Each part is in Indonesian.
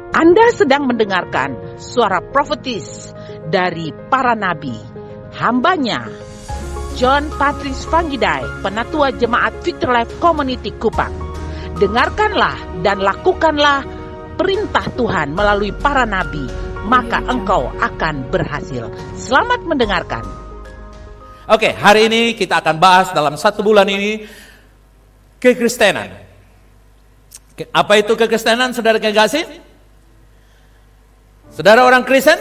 Anda sedang mendengarkan suara profetis dari para nabi, hambanya John Patrice Vanggidai, Penatua Jemaat Victory Life Community Kupang. Dengarkanlah dan lakukanlah perintah Tuhan melalui para nabi, maka engkau akan berhasil. Selamat mendengarkan. Oke, hari ini kita akan bahas dalam 1 bulan ini kekristenan. Apa itu kekristenan, saudara kekasih? Saudara orang Kristen?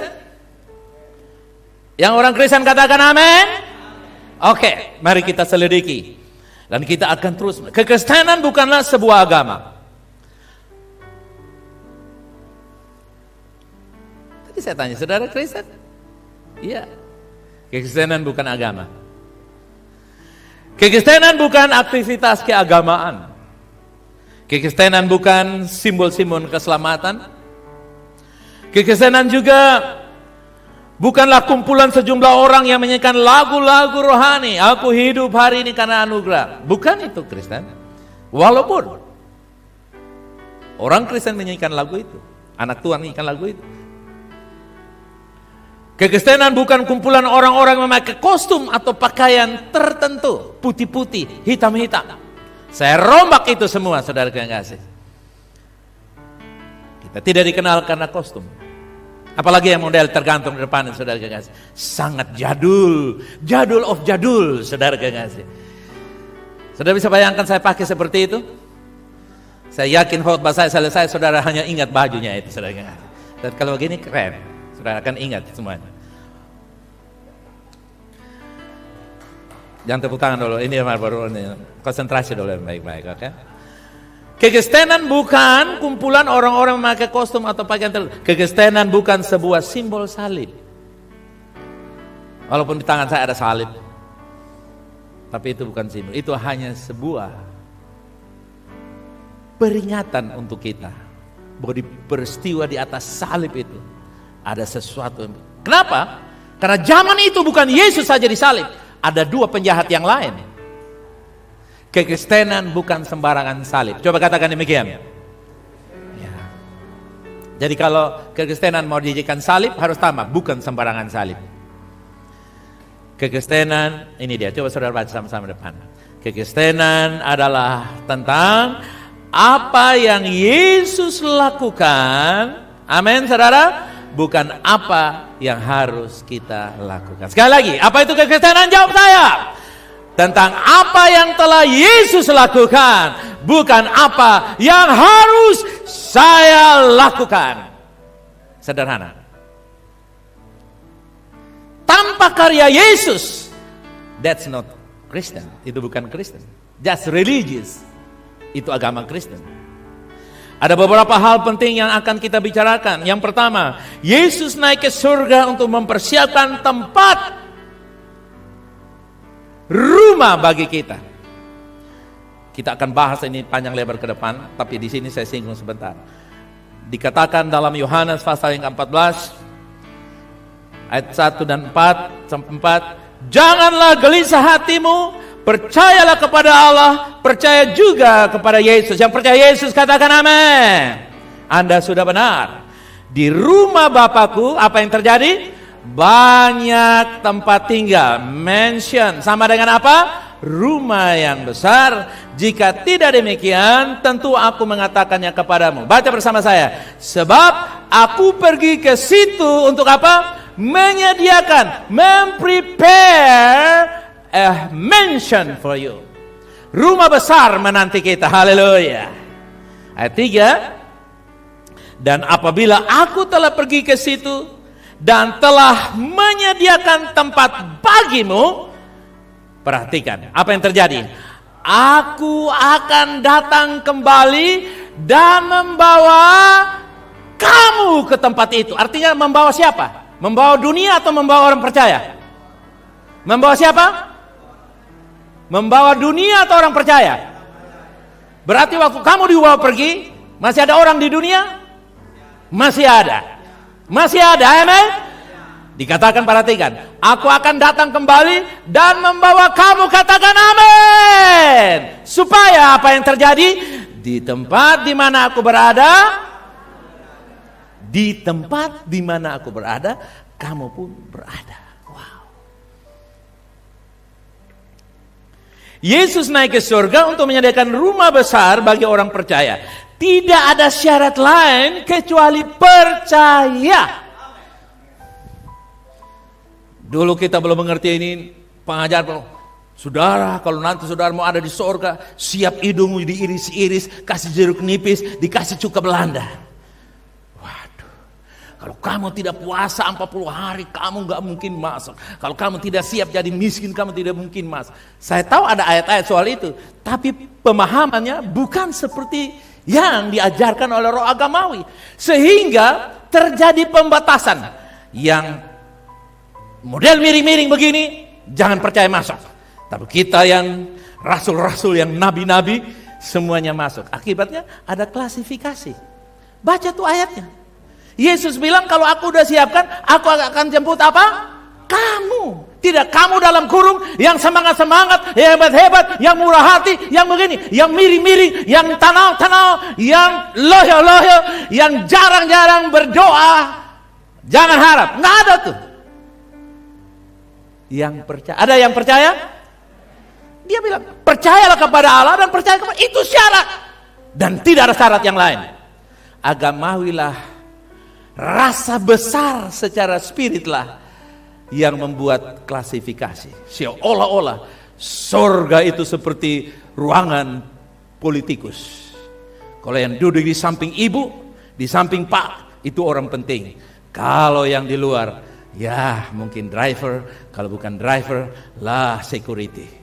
Yang orang Kristen katakan amin? Oke, mari kita selidiki. Dan kita akan terus. Kekristenan bukanlah sebuah agama. Tadi saya tanya, saudara Kristen? Iya. Kekristenan bukan agama. Kekristenan bukan aktivitas keagamaan. Kekristenan bukan simbol-simbol keselamatan. Kekristenan juga bukanlah kumpulan sejumlah orang yang menyanyikan lagu-lagu rohani. Aku hidup hari ini karena anugerah. Bukan itu Kristen. Walaupun orang Kristen menyanyikan lagu itu, anak Tuhan menyanyikan lagu itu. Kekristenan bukan kumpulan orang-orang yang memakai kostum atau pakaian tertentu, putih-putih, hitam-hitam. Saya rombak itu semua, saudara yang kasih. Kita tidak dikenal karena kostum. Apalagi yang model tergantung di depan, saudara kekasih. Sangat jadul, jadul of jadul, saudara kekasih. Saudara bisa bayangkan saya pakai seperti itu? Saya yakin khotbah saya selesai, saudara hanya ingat bajunya itu, saudara kekasih. Dan kalau begini keren, saudara akan ingat semuanya. Jangan tepuk tangan dulu, ini baru konsentrasi dulu yang baik-baik, oke? Kekristenan bukan kumpulan orang-orang memakai kostum atau pakaian tertentu. Kekristenan bukan sebuah simbol salib. Walaupun di tangan saya ada salib. Tapi itu bukan simbol. Itu hanya sebuah peringatan untuk kita. Bahwa di peristiwa di atas salib itu ada sesuatu. Kenapa? Karena zaman itu bukan Yesus saja disalib. Ada dua penjahat yang lain. Kekristenan bukan sembarangan salib. Coba katakan demikian. Ya. Jadi kalau kekristenan mau dijadikan salib harus tambah, bukan sembarangan salib. Kekristenan, ini dia. Coba saudara baca sama-sama depan. Kekristenan adalah tentang apa yang Yesus lakukan. Amin, saudara. Bukan apa yang harus kita lakukan. Sekali lagi, apa itu kekristenan? Jawab saya. Tentang apa yang telah Yesus lakukan, bukan apa yang harus saya lakukan. Sederhana. Tanpa karya Yesus, that's not Kristen. Itu bukan Kristen. Just religious. Itu agama Kristen. Ada beberapa hal penting yang akan kita bicarakan. Yang pertama, Yesus naik ke surga untuk mempersiapkan tempat rumah bagi kita. Kita akan bahas ini panjang lebar ke depan, tapi di sini saya singgung sebentar. Dikatakan dalam Yohanes pasal yang ke-14 ayat 1 dan 4, janganlah gelisah hatimu, percayalah kepada Allah, percaya juga kepada Yesus. Yang percaya Yesus katakan amin. Anda sudah benar. Di rumah Bapakku apa yang terjadi? Banyak tempat tinggal. Mansion sama dengan apa? Rumah yang besar. Jika tidak demikian, tentu aku mengatakannya kepadamu. Baca bersama saya. Sebab aku pergi ke situ untuk apa? Menyediakan, memprepare a mansion for you. Rumah besar menanti kita. Haleluya. Ayat 3. Dan apabila aku telah pergi ke situ dan telah menyediakan tempat bagimu, perhatikan apa yang terjadi. Aku akan datang kembali dan membawa kamu ke tempat itu. Artinya membawa siapa? Membawa dunia atau membawa orang percaya? Membawa siapa? Membawa dunia atau orang percaya? Berarti waktu kamu dibawa pergi, masih ada orang di dunia? Masih ada. Masih ada, amen? Dikatakan, perhatikan, aku akan datang kembali dan membawa kamu, katakan amin. Supaya apa yang terjadi? Di tempat di mana aku berada, di tempat di mana aku berada, kamu pun berada. Wow. Yesus naik ke surga untuk menyediakan rumah besar bagi orang percaya. Tidak ada syarat lain kecuali percaya. Dulu kita belum mengerti ini, pengajar saudara, kalau nanti saudara mau ada di surga, siap hidungmu diiris-iris, kasih jeruk nipis, dikasih cuka Belanda. Waduh, kalau kamu tidak puasa 40 hari, kamu gak mungkin masuk. Kalau kamu tidak siap jadi miskin, kamu tidak mungkin masuk. Saya tahu ada ayat-ayat soal itu, tapi pemahamannya bukan seperti yang diajarkan oleh roh agamawi. Sehingga terjadi pembatasan. Yang model miring-miring begini, jangan percaya masuk. Tapi kita yang rasul-rasul, yang nabi-nabi, semuanya masuk. Akibatnya ada klasifikasi. Baca tuh ayatnya. Yesus bilang, kalau aku udah siapkan, aku akan jemput apa? Kamu. Tidak kamu dalam kurung, yang semangat-semangat, yang hebat-hebat, yang murah hati, yang begini, yang miring-miring, yang tanau-tanau, yang loyo-loyo, yang jarang-jarang berdoa. Jangan harap, nggak ada tuh. Yang percaya, ada yang percaya? Dia bilang, percayalah kepada Allah dan percaya kepada, itu syarat. Dan tidak ada syarat yang lain. Agamawilah, rasa besar secara spiritlah yang membuat klasifikasi. Seolah-olah surga itu seperti ruangan politikus. Kalau yang duduk di samping ibu, di samping pak, itu orang penting. Kalau yang di luar, ya mungkin driver, kalau bukan driver, lah security.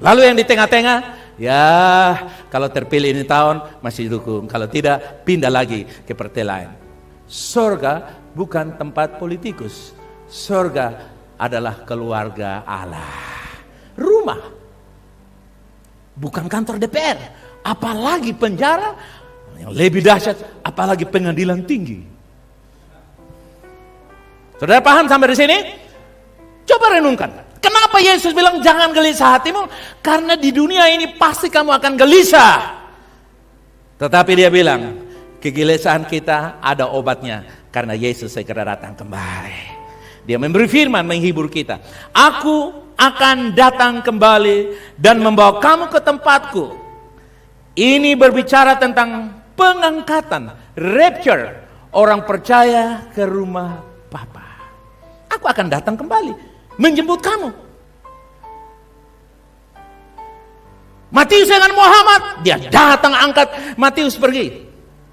Lalu yang di tengah-tengah, ya kalau terpilih ini tahun masih dukung, kalau tidak pindah lagi ke partai lain. Surga bukan tempat politikus, surga adalah keluarga Allah. Rumah, bukan kantor DPR, apalagi penjara, yang lebih dahsyat, apalagi pengadilan tinggi. Saudara paham sampai di sini? Coba renungkan. Kenapa Yesus bilang jangan gelisah hatimu? Karena di dunia ini pasti kamu akan gelisah. Tetapi dia bilang, kegelisahan kita ada obatnya. Karena Yesus segera datang kembali. Dia memberi firman menghibur kita. Aku akan datang kembali dan membawa kamu ke tempatku. Ini berbicara tentang pengangkatan, rapture. Orang percaya ke rumah Bapa. Aku akan datang kembali. Menjemput kamu. Matius dengan Muhammad, dia datang angkat Matius pergi.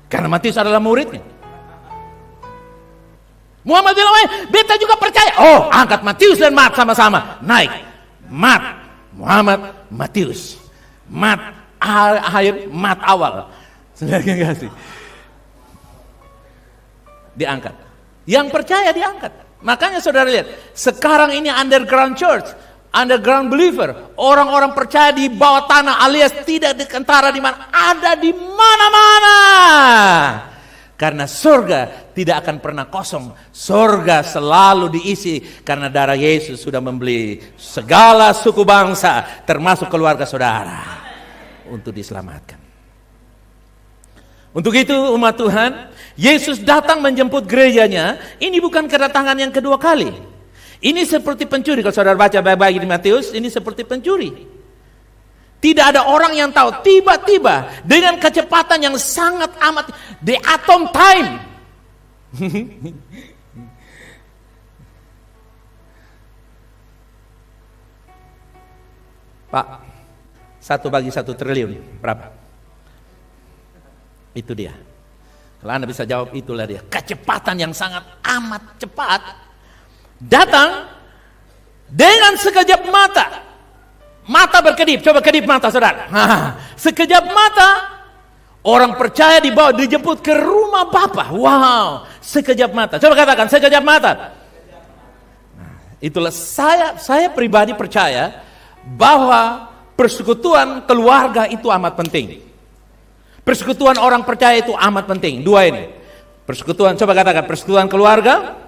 Karena Matius adalah muridnya. Muhammad bilang, beta juga percaya. Oh, angkat Matius dan Mat sama-sama. Naik. Mat, Muhammad, Matius. Mat akhir, Mat awal. Saudara kasih. Diangkat. Yang percaya diangkat. Makanya saudara lihat, sekarang ini underground church, underground believer, orang-orang percaya di bawah tanah alias tidak di kentara di mana, ada di mana-mana. Karena surga tidak akan pernah kosong, surga selalu diisi karena darah Yesus sudah membeli segala suku bangsa, termasuk keluarga saudara, untuk diselamatkan. Untuk itu umat Tuhan, Yesus datang menjemput gerejanya. Ini bukan kedatangan yang kedua kali. Ini seperti pencuri. Kalau saudara baca baik-baik di Matius, ini seperti pencuri. Tidak ada orang yang tahu. Tiba-tiba dengan kecepatan yang sangat amat, the atom time. Pak, 1/1 triliun berapa? Itu dia. Kalau Anda bisa jawab, itulah dia. Kecepatan yang sangat amat cepat. Datang dengan sekejap mata. Mata berkedip. Coba kedip mata saudara. Sekejap mata. Orang percaya dibawa, dijemput ke rumah Bapa. Wow. Sekejap mata. Coba katakan, sekejap mata. Itulah saya pribadi percaya bahwa persekutuan keluarga itu amat penting. Persekutuan orang percaya itu amat penting. Dua ini. Persekutuan, coba katakan, persekutuan keluarga,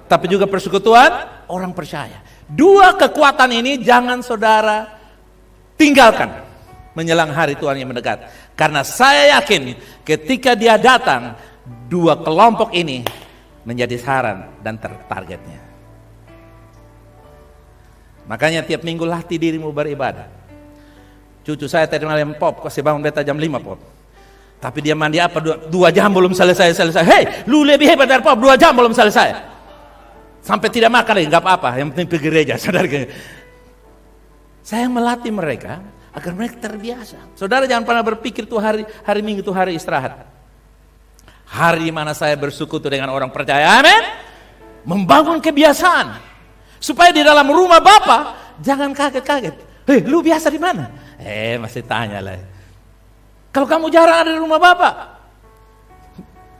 tapi juga persekutuan orang percaya. Dua kekuatan ini jangan saudara tinggalkan menjelang hari Tuhan yang mendekat. Karena saya yakin ketika dia datang, dua kelompok ini menjadi sasaran dan targetnya. Makanya tiap minggu latih dirimu beribadah. Cucu saya tadi malam pop, kasih bangun beta jam 5 pop. Tapi dia mandi apa 2 jam belum selesai. Hei, lu lebih hebat dari pop, 2 jam belum selesai. Sampai tidak makan lagi, nggak apa-apa, yang penting pergi gereja, saudara. Saya melatih mereka agar mereka terbiasa. Saudara jangan pernah berpikir tuh hari Minggu itu hari istirahat. Hari mana saya bersekutu dengan orang percaya, amin. Membangun kebiasaan supaya di dalam rumah Bapa jangan kaget-kaget. Hei, lu biasa di mana? Masih tanya lah. Kalau kamu jarang ada di rumah Bapak,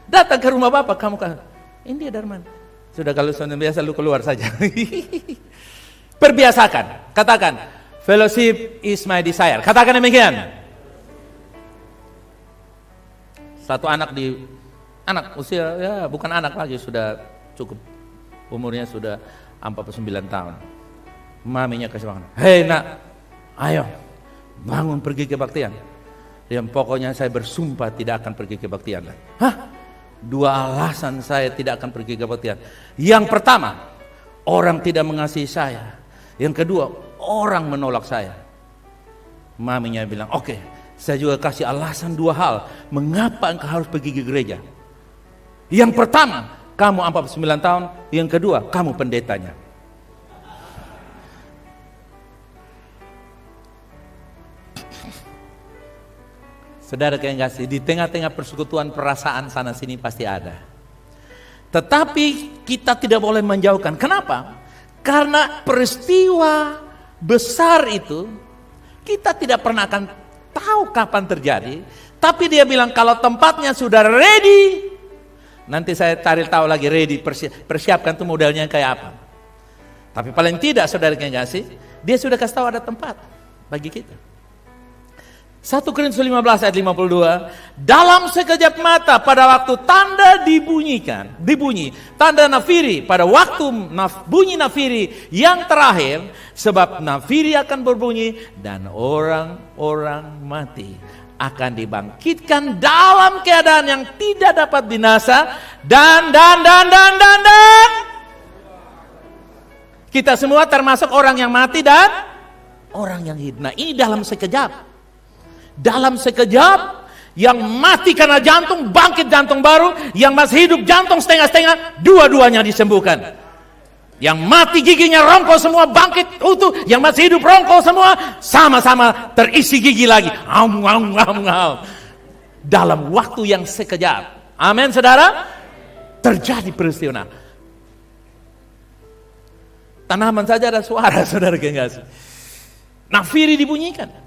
datang ke rumah Bapak, kamu kan, ini dia dari mana? Sudah, kalau sudah biasa lu keluar saja. Perbiasakan, katakan, fellowship is my desire. Katakan demikian. Satu anak usia, ya bukan anak lagi, sudah cukup umurnya sudah 49 tahun. Maminya kasih bangun. Hei nak, ayo bangun pergi kebaktian. Yang pokoknya saya bersumpah tidak akan pergi kebaktian lagi. Hah? 2 alasan saya tidak akan pergi kebaktian. Yang pertama, orang tidak mengasihi saya. Yang kedua, orang menolak saya. Maminya bilang, oke, saya juga kasih alasan 2 hal mengapa engkau harus pergi ke gereja. Yang pertama, kamu 49 tahun. Yang kedua, kamu pendetanya. Saudara yang kasih, di tengah-tengah persekutuan perasaan sana sini pasti ada. Tetapi kita tidak boleh menjauhkan. Kenapa? Karena peristiwa besar itu kita tidak pernah akan tahu kapan terjadi. Tapi dia bilang kalau tempatnya sudah ready, nanti saya cari tahu lagi ready, persiapkan tuh modelnya kayak apa. Tapi paling tidak saudara yang kasih, dia sudah kasih tahu ada tempat bagi kita. 1 Korintus 15 ayat 52, dalam sekejap mata pada waktu tanda dibunyi, tanda nafiri, pada waktu bunyi nafiri yang terakhir, sebab nafiri akan berbunyi dan orang-orang mati akan dibangkitkan dalam keadaan yang tidak dapat binasa dan kita semua termasuk orang yang mati dan orang yang hidup. Nah, ini dalam sekejap. Dalam sekejap, yang mati karena jantung, bangkit jantung baru. Yang masih hidup jantung setengah-setengah, dua-duanya disembuhkan. Yang mati giginya rongkol semua, bangkit utuh. Yang masih hidup rongkol semua, sama-sama terisi gigi lagi. Dalam waktu yang sekejap. Amin saudara. Terjadi peristiwa. Tanaman saja ada suara, saudara yang nafiri dibunyikan.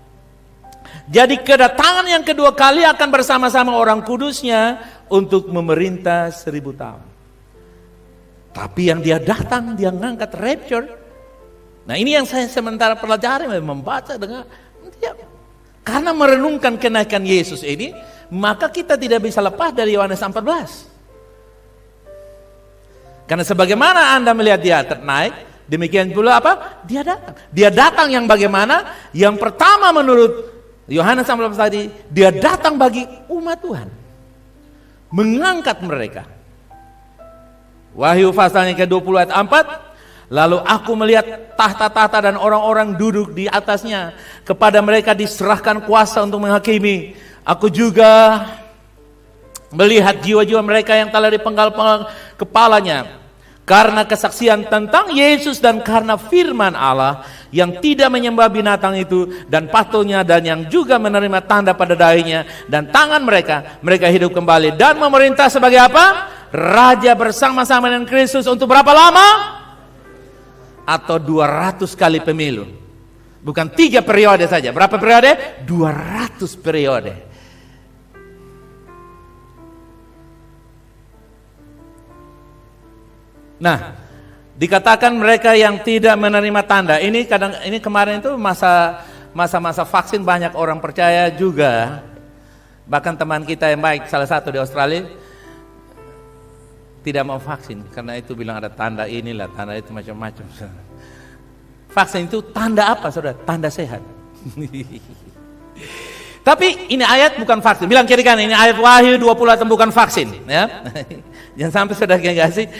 Jadi kedatangan yang kedua kali akan bersama-sama orang kudusnya untuk memerintah 1000 tahun. Tapi yang dia datang, dia ngangkat rapture. Nah ini yang saya sementara pelajari, membaca dengan dia. Karena merenungkan kenaikan Yesus ini, maka kita tidak bisa lepas dari Yohanes 14. Karena sebagaimana Anda melihat dia naik, demikian pula apa? Dia datang. Dia datang yang bagaimana? Yang pertama menurut Yohanes 14 tadi, dia datang bagi umat Tuhan. Mengangkat mereka. Wahyu pasal yang ke-20 ayat 4. Lalu aku melihat tahta-tahta dan orang-orang duduk di atasnya. Kepada mereka diserahkan kuasa untuk menghakimi. Aku juga melihat jiwa-jiwa mereka yang telah dipenggal-penggal kepalanya. Karena kesaksian tentang Yesus dan karena firman Allah yang tidak menyembah binatang itu dan patungnya dan yang juga menerima tanda pada dahinya dan tangan mereka hidup kembali dan memerintah sebagai apa? Raja bersama-sama dengan Kristus untuk berapa lama? Atau 200 kali pemilu. Bukan 3 periode saja. Berapa periode? 200 periode. Nah, dikatakan mereka yang tidak menerima tanda. Ini kemarin itu masa vaksin, banyak orang percaya juga. Bahkan teman kita yang baik, salah satu di Australia, tidak mau vaksin karena itu bilang ada tanda inilah, tanda itu macam-macam. Vaksin itu tanda apa, saudara? Tanda sehat. Tapi ini ayat bukan vaksin. Bilang kiri kanan, ini ayat Wahyu 20 bukan vaksin. Ya. Jangan sampai saudara kasih,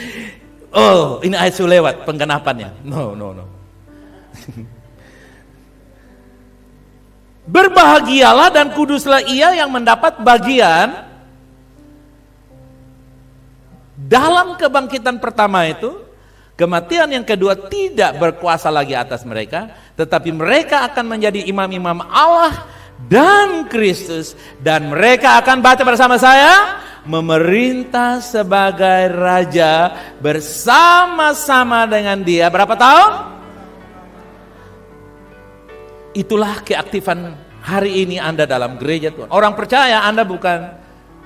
oh ini ayat sudah lewat penggenapannya. No. Berbahagialah dan kuduslah ia yang mendapat bagian dalam kebangkitan pertama itu. Kematian yang kedua tidak berkuasa lagi atas mereka, tetapi mereka akan menjadi imam-imam Allah dan Kristus, dan mereka akan baca bersama saya, memerintah sebagai raja bersama-sama dengan dia berapa tahun? Itulah keaktifan hari ini Anda dalam gereja Tuhan. Orang percaya Anda bukan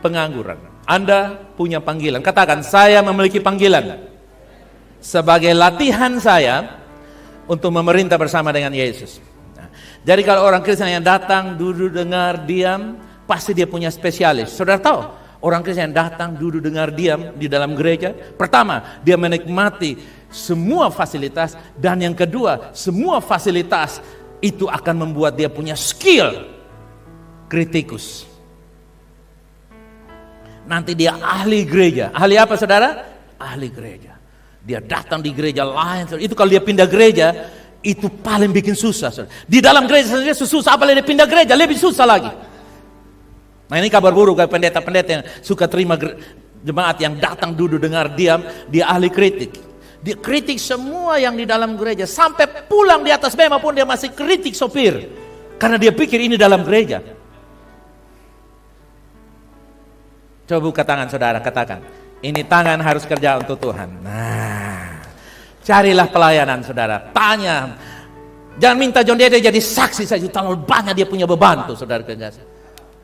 pengangguran. Anda punya panggilan. Katakan, saya memiliki panggilan sebagai latihan saya untuk memerintah bersama dengan Yesus. Nah, jadi kalau orang Kristen yang datang, duduk, dengar, diam, pasti dia punya spesialis. Saudara tahu, orang Kristen yang datang, duduk, dengar, diam di dalam gereja, pertama, dia menikmati semua fasilitas, dan yang kedua, semua fasilitas itu akan membuat dia punya skill kritikus. Nanti dia ahli gereja. Ahli apa saudara? Ahli gereja. Dia datang di gereja lain. Itu kalau dia pindah gereja, itu paling bikin susah. Di dalam gereja sendiri susah, apalagi dia pindah gereja, lebih susah lagi. Nah ini kabar buruk kayak pendeta-pendeta yang suka terima jemaat yang datang duduk dengar diam, dia ahli kritik. Dia kritik semua yang di dalam gereja. Sampai pulang di atas bema pun dia masih kritik sopir. Karena dia pikir ini dalam gereja. Coba buka tangan saudara, katakan. Ini tangan harus kerja untuk Tuhan. Nah, carilah pelayanan saudara. Tanya. Jangan minta John Dede jadi saksi saja. Terlalu banyak dia punya beban tuh saudara kerja.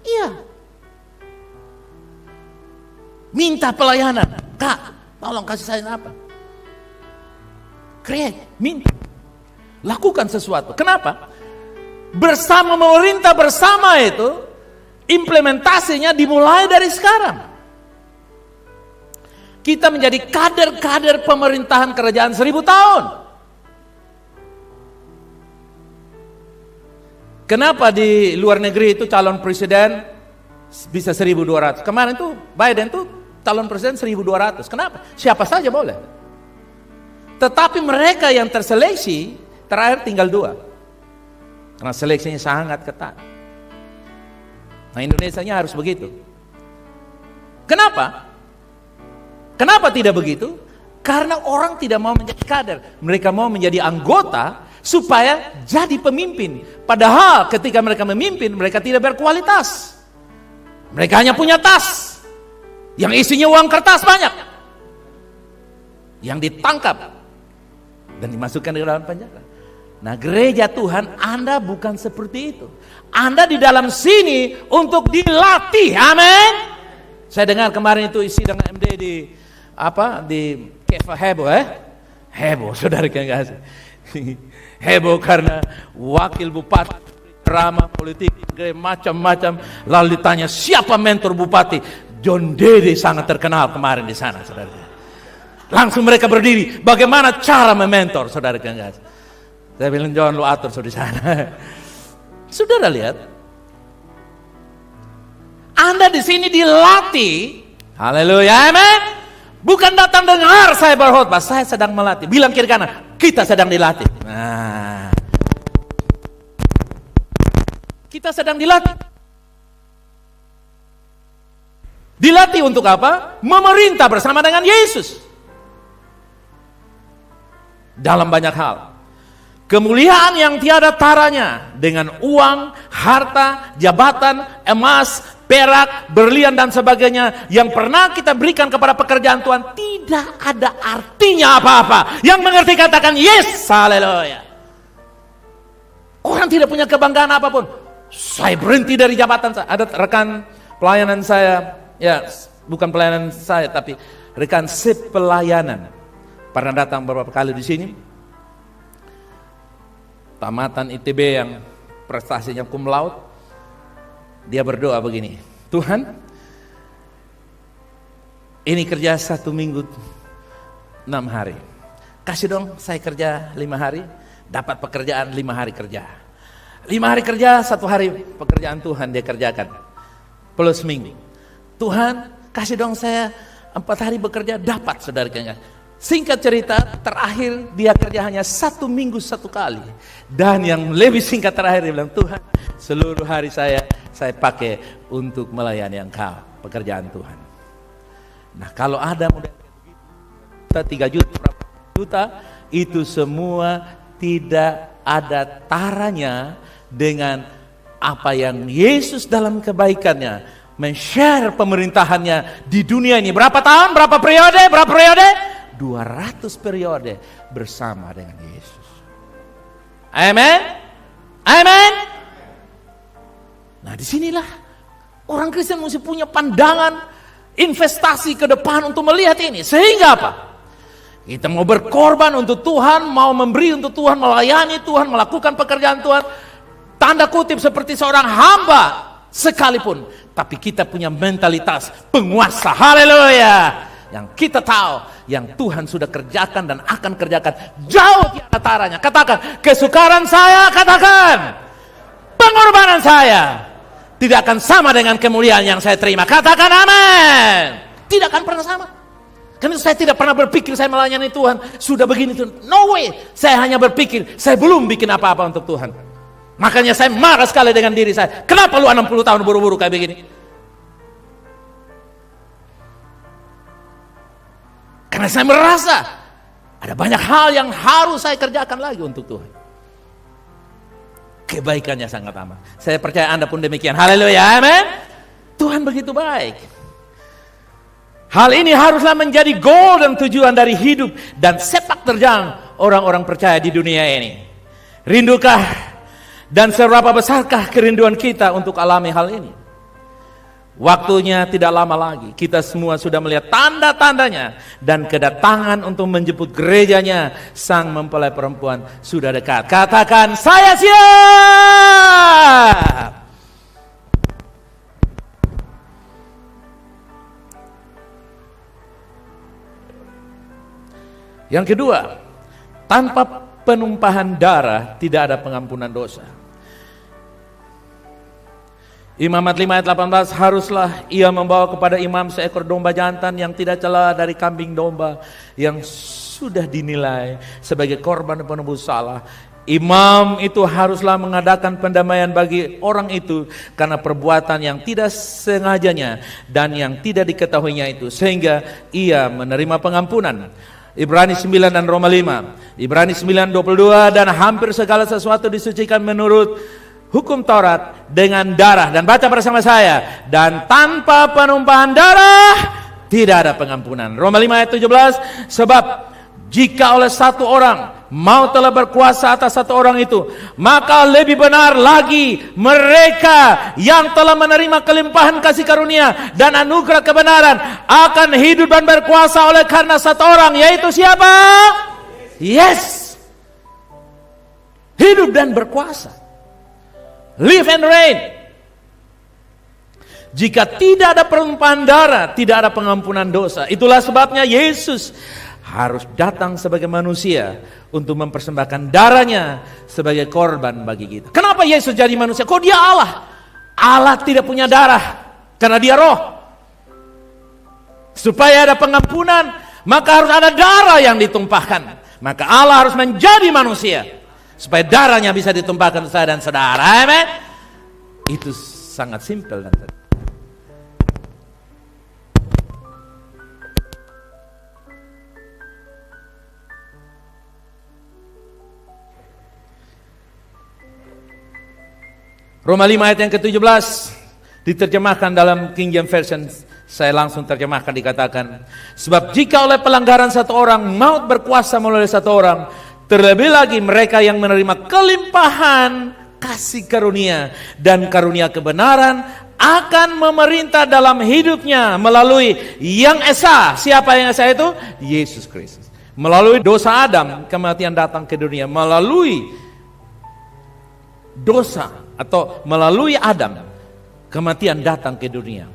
Iya. Minta pelayanan. Kak, tolong kasih saya apa? Create, minta. Lakukan sesuatu. Kenapa? Bersama memerintah bersama itu, implementasinya dimulai dari sekarang. Kita menjadi kader-kader pemerintahan kerajaan 1000 tahun. Kenapa di luar negeri itu calon presiden bisa 1.200? Kemarin tuh Biden tuh calon presiden 1.200. Kenapa? Siapa saja boleh. Tetapi mereka yang terseleksi terakhir tinggal 2. Karena seleksinya sangat ketat. Nah Indonesianya harus begitu. Kenapa? Kenapa tidak begitu? Karena orang tidak mau menjadi kader. Mereka mau menjadi anggota supaya jadi pemimpin. Padahal ketika mereka memimpin, mereka tidak berkualitas. Mereka hanya punya tas yang isinya uang kertas banyak, yang ditangkap dan dimasukkan ke dalam penjara. Nah gereja Tuhan, Anda bukan seperti itu. Anda di dalam sini untuk dilatih. Amin. Saya dengar kemarin itu sidang MD di Kefa heboh heboh saudara kan kasih. Heboh karena wakil bupati drama politik macam-macam, lalu ditanya siapa mentor bupati. John Dede sangat terkenal kemarin di sana saudara. Langsung mereka berdiri, bagaimana cara mementor saudara kan kasih. Saya bilang John lu atur di sana. Saudara lihat, Anda di sini dilatih. Haleluya, amin. Bukan datang dengar saya berkhotbah, saya sedang melatih. Bilang kiri kanan, kita sedang dilatih. Nah, kita sedang dilatih. Dilatih untuk apa? Memerintah bersama dengan Yesus. Dalam banyak hal. Kemuliaan yang tiada taranya dengan uang, harta, jabatan, emas, perak, berlian dan sebagainya yang pernah kita berikan kepada pekerjaan Tuhan tidak ada artinya apa-apa. Yang mengerti katakan yes, haleluya. Orang tidak punya kebanggaan apapun. Saya berhenti dari jabatan saya. Ada rekan pelayanan saya, ya bukan pelayanan saya tapi rekan sepelayanan. Pernah datang beberapa kali di sini. Tamatan ITB yang prestasinya cum laude, dia berdoa begini, Tuhan, ini kerja 1 minggu 6 hari, kasih dong saya kerja 5 hari, dapat pekerjaan 5 hari kerja. 5 hari kerja, 1 hari pekerjaan Tuhan dia kerjakan. Plus minggu. Tuhan, kasih dong saya 4 hari bekerja, dapat saudara. Singkat cerita, terakhir dia kerja hanya 1 minggu 1 kali. Dan yang lebih singkat terakhir dia bilang, Tuhan, seluruh hari saya pakai untuk melayani Engkau, pekerjaan Tuhan. Nah, kalau ada model 3 juta, berapa juta, itu semua tidak ada taranya dengan apa yang Yesus dalam kebaikannya men-share pemerintahannya di dunia ini. Berapa tahun, berapa periode? 200 periode bersama dengan Yesus. Amen. Amen. Nah, disinilah orang Kristen mesti punya pandangan investasi ke depan untuk melihat ini. Sehingga apa? Kita mau berkorban untuk Tuhan, mau memberi untuk Tuhan, melayani Tuhan, melakukan pekerjaan Tuhan. Tanda kutip seperti seorang hamba sekalipun. Tapi kita punya mentalitas penguasa. Haleluya. Yang kita tahu, yang Tuhan sudah kerjakan dan akan kerjakan jauh di antaranya. Katakan, kesukaran saya, katakan, pengorbanan saya tidak akan sama dengan kemuliaan yang saya terima. Katakan amin. Tidak akan pernah sama. Karena saya tidak pernah berpikir saya melayani Tuhan sudah begini Tuhan. No way. Saya hanya berpikir saya belum bikin apa-apa untuk Tuhan. Makanya saya marah sekali dengan diri saya. Kenapa lu 60 tahun buru-buru kayak begini? Karena saya merasa ada banyak hal yang harus saya kerjakan lagi untuk Tuhan. Kebaikannya sangat amat. Saya percaya Anda pun demikian. Haleluya, amin. Tuhan begitu baik. Hal ini haruslah menjadi goal dan tujuan dari hidup dan sepak terjang orang-orang percaya di dunia ini. Rindukah dan seberapa besarkah kerinduan kita untuk alami hal ini? Waktunya tidak lama lagi. Kita semua sudah melihat tanda-tandanya. Dan kedatangan untuk menjemput gerejanya sang mempelai perempuan sudah dekat. Katakan, saya siap. Yang kedua, tanpa penumpahan darah tidak ada pengampunan dosa. Imamat 5 ayat 18, haruslah ia membawa kepada imam seekor domba jantan yang tidak cela dari kambing domba yang sudah dinilai sebagai korban penebus salah. Imam itu haruslah mengadakan pendamaian bagi orang itu karena perbuatan yang tidak sengajanya dan yang tidak diketahuinya itu, sehingga ia menerima pengampunan. Ibrani 9 dan Roma 5. Ibrani 9:22, dan hampir segala sesuatu disucikan menurut hukum Taurat dengan darah. Dan baca bersama saya, dan tanpa penumpahan darah tidak ada pengampunan. Roma 5 ayat 17, sebab jika oleh satu orang maut telah berkuasa atas satu orang itu, maka lebih benar lagi mereka yang telah menerima kelimpahan kasih karunia dan anugerah kebenaran akan hidup dan berkuasa oleh karena satu orang, yaitu siapa? Yes. Hidup dan berkuasa. Live and reign. Jika tidak ada penumpahan darah, tidak ada pengampunan dosa. Itulah sebabnya Yesus harus datang sebagai manusia untuk mempersembahkan darahnya sebagai korban bagi kita. Kenapa Yesus jadi manusia? Kok dia Allah? Allah tidak punya darah karena dia roh. Supaya ada pengampunan, maka harus ada darah yang ditumpahkan. Maka Allah harus menjadi manusia supaya darahnya bisa ditumpahkan ke saya dan saudara. Amen. Itu sangat simpel dan sederhana. Roma 5 ayat yang ke-17 diterjemahkan dalam King James Version. Saya langsung terjemahkan, dikatakan, sebab jika oleh pelanggaran satu orang maut berkuasa melalui satu orang, terlebih lagi mereka yang menerima kelimpahan kasih karunia dan karunia kebenaran akan memerintah dalam hidupnya melalui yang esa. Siapa yang esa itu? Yesus Kristus. Melalui dosa Adam kematian datang ke dunia. Melalui dosa atau melalui Adam kematian datang ke dunia.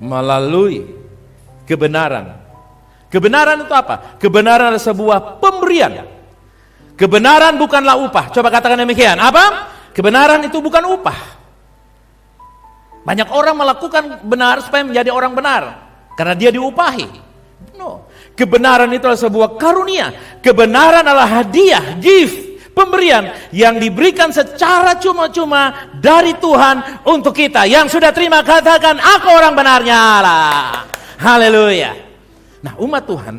Melalui kebenaran. Kebenaran itu apa? Kebenaran adalah sebuah pemberian. Kebenaran bukanlah upah. Coba katakan demikian. Apa? Kebenaran itu bukan upah. Banyak orang melakukan benar supaya menjadi orang benar karena dia diupahi. No. Kebenaran itu adalah sebuah karunia. Kebenaran adalah hadiah, gift, pemberian yang diberikan secara cuma-cuma dari Tuhan untuk kita. Yang sudah terima katakan, aku orang benarnya lah. Haleluya. Nah, umat Tuhan,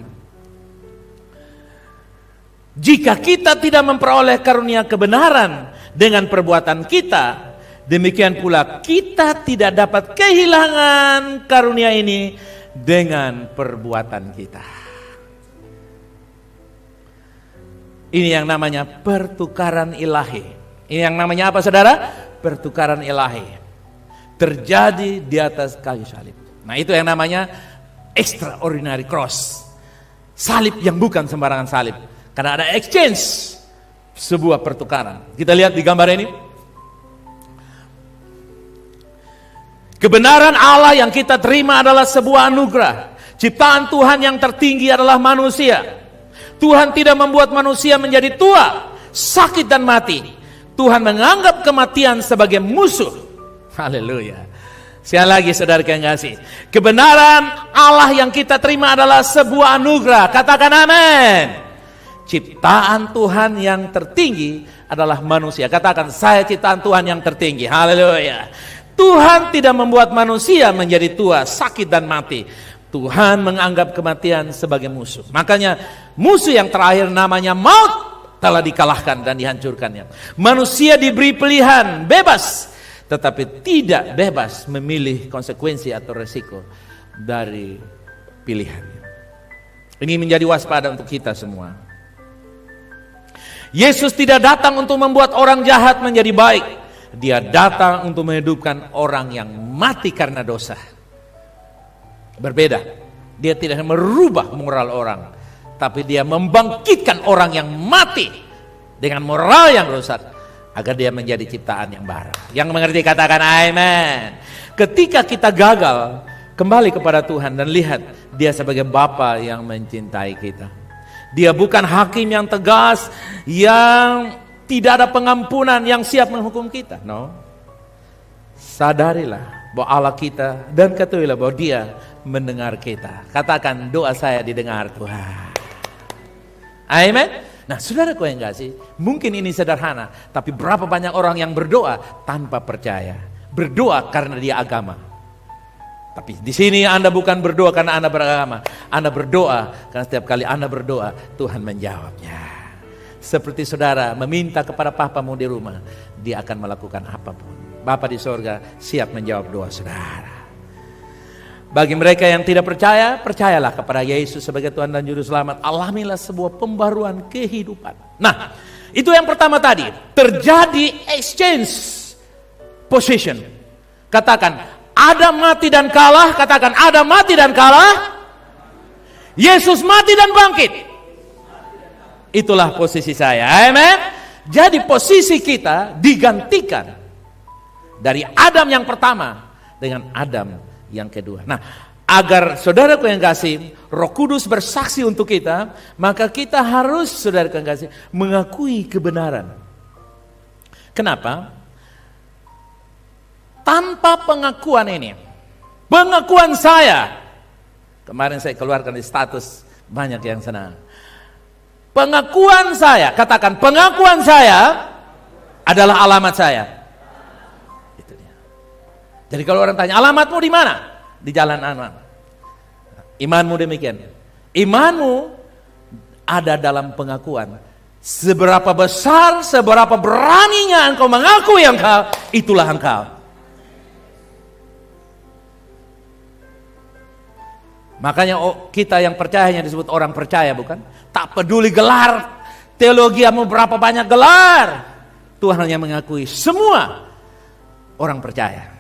jika kita tidak memperoleh karunia kebenaran dengan perbuatan kita, demikian pula kita tidak dapat kehilangan karunia ini dengan perbuatan kita. Ini yang namanya pertukaran ilahi. Ini yang namanya apa, saudara? Pertukaran ilahi. Terjadi di atas kayu salib. Nah, itu yang namanya extraordinary cross. Salib yang bukan sembarangan salib. Karena ada exchange, sebuah pertukaran. Kita lihat di gambar ini. Kebenaran Allah yang kita terima adalah sebuah anugerah. Ciptaan Tuhan yang tertinggi adalah manusia. Tuhan tidak membuat manusia menjadi tua, sakit dan mati. Tuhan menganggap kematian sebagai musuh. Haleluya. Sekali lagi saudara yang kasih, kebenaran Allah yang kita terima adalah sebuah anugerah. Katakan amin. Ciptaan Tuhan yang tertinggi adalah manusia. Katakan, saya ciptaan Tuhan yang tertinggi. Haleluya. Tuhan tidak membuat manusia menjadi tua, sakit dan mati. Tuhan menganggap kematian sebagai musuh. Makanya musuh yang terakhir namanya maut telah dikalahkan dan dihancurkannya. Manusia diberi pilihan bebas, tetapi tidak bebas memilih konsekuensi atau resiko dari pilihannya. Ini menjadi waspada untuk kita semua. Yesus tidak datang untuk membuat orang jahat menjadi baik. Dia datang untuk menghidupkan orang yang mati karena dosa. Berbeda. Dia tidak merubah moral orang, tapi dia membangkitkan orang yang mati dengan moral yang rusak agar dia menjadi ciptaan yang baru. Yang mengerti katakan amin. Ketika kita gagal, kembali kepada Tuhan dan lihat dia sebagai Bapa yang mencintai kita. Dia bukan hakim yang tegas, yang tidak ada pengampunan, yang siap menghukum kita. No. Sadarilah bahwa Allah kita dan ketahuilah bahwa dia mendengar kita. Katakan, doa saya didengar Tuhan. Amin. Nah, saudaraku yang kasih, mungkin ini sederhana, tapi berapa banyak orang yang berdoa tanpa percaya. Berdoa karena dia agama. Tapi di sini Anda bukan berdoa karena Anda beragama. Anda berdoa karena setiap kali Anda berdoa, Tuhan menjawabnya. Seperti saudara meminta kepada papamu di rumah, dia akan melakukan apapun. Bapa di sorga siap menjawab doa saudara. Bagi mereka yang tidak percaya, percayalah kepada Yesus sebagai Tuhan dan Juru Selamat. Alamilah sebuah pembaruan kehidupan. Nah, itu yang pertama tadi. Terjadi exchange position. Katakan, Adam mati dan kalah. Katakan, Adam mati dan kalah. Yesus mati dan bangkit. Itulah posisi saya. Amen. Jadi posisi kita digantikan dari Adam yang pertama dengan Adam yang kedua. Nah, agar saudaraku yang kasih, Roh Kudus bersaksi untuk kita, maka kita harus, saudaraku yang kasih, mengakui kebenaran. Kenapa? Tanpa pengakuan ini, pengakuan saya, kemarin saya keluarkan di status, banyak yang senang. Pengakuan saya, katakan pengakuan saya adalah alamat saya. Jadi kalau orang tanya, alamatmu di mana? Di jalan anak. Imanmu demikian. Imanmu ada dalam pengakuan. Seberapa besar, seberapa beraninya engkau mengakui engkau, itulah engkau. Makanya kita yang percayanya disebut orang percaya, bukan? Tak peduli gelar teologiamu berapa banyak gelar, Tuhan hanya mengakui semua orang percaya.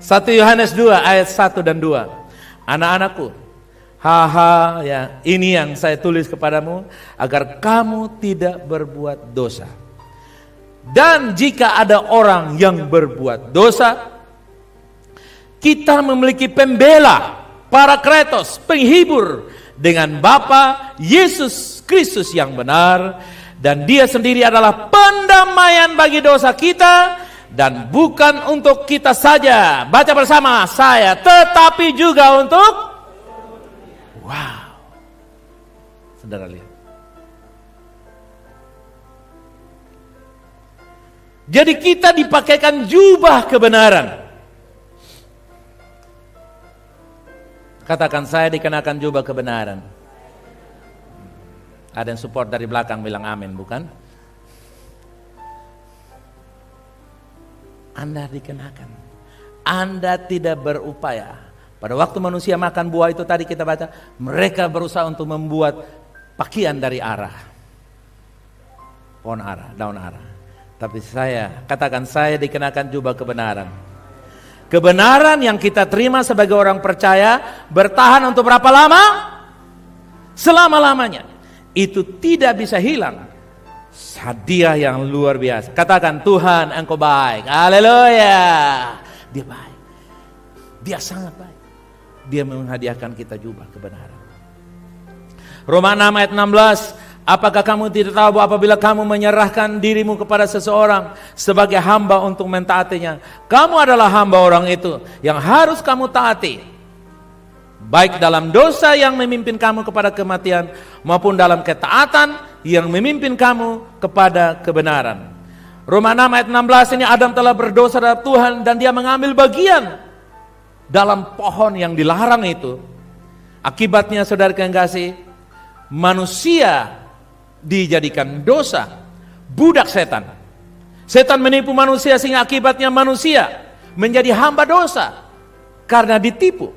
1 Yohanes 2 ayat 1 dan 2. Anak-anakku, ya, ini yang saya tulis kepadamu agar kamu tidak berbuat dosa. Dan jika ada orang yang berbuat dosa, kita memiliki pembela, Parakletos, penghibur dengan Bapa Yesus Kristus yang benar, dan Dia sendiri adalah pendamaian bagi dosa kita, dan bukan untuk kita saja. Baca bersama saya, tetapi juga untuk saudara lihat. Jadi kita dipakaikan jubah kebenaran. Katakan, saya dikenakan jubah kebenaran. Ada yang support dari belakang bilang amin, bukan? Anda dikenakan. Anda tidak berupaya. Pada waktu manusia makan buah itu tadi kita baca, mereka berusaha untuk membuat pakaian dari arah. Pohon arah, daun arah. Tapi saya, katakan, saya dikenakan jubah kebenaran. Kebenaran yang kita terima sebagai orang percaya bertahan untuk berapa lama? Selama-lamanya. Itu tidak bisa hilang. Hadiah yang luar biasa. Katakan, Tuhan Engkau baik. Haleluya. Dia baik. Dia sangat baik. Dia menghadiahkan kita jubah kebenaran. Roma 6 ayat 16. Apakah kamu tidak tahu bahwa apabila kamu menyerahkan dirimu kepada seseorang sebagai hamba untuk mentaatinya, kamu adalah hamba orang itu yang harus kamu taati, baik dalam dosa yang memimpin kamu kepada kematian, maupun dalam ketaatan yang memimpin kamu kepada kebenaran. Roma 6 ayat 16 ini, Adam telah berdosa terhadap Tuhan dan dia mengambil bagian dalam pohon yang dilarang itu. Akibatnya, saudara yang kasih, manusia dijadikan dosa, budak setan. Setan menipu manusia sehingga akibatnya manusia menjadi hamba dosa karena ditipu.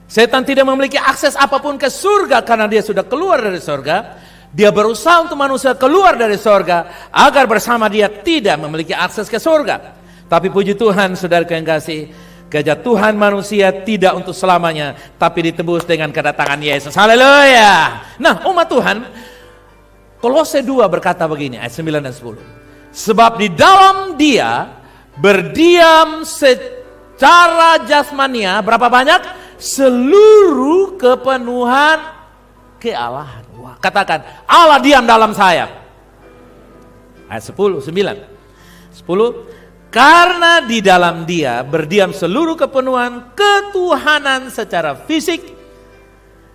Setan tidak memiliki akses apapun ke surga karena dia sudah keluar dari surga. Dia berusaha untuk manusia keluar dari surga agar bersama dia tidak memiliki akses ke surga. Tapi puji Tuhan, saudara yang kasih, kejatuhan manusia tidak untuk selamanya, tapi ditebus dengan kedatangan Yesus. Haleluya. Nah, umat Tuhan, Kolose 2 berkata begini, ayat 9 dan 10. Sebab di dalam Dia berdiam secara jasmania, berapa banyak? Seluruh kepenuhan kealahan. Wah, katakan, Allah diam dalam saya. Ayat 10, 9. 10. Karena di dalam Dia berdiam seluruh kepenuhan ketuhanan secara fisik,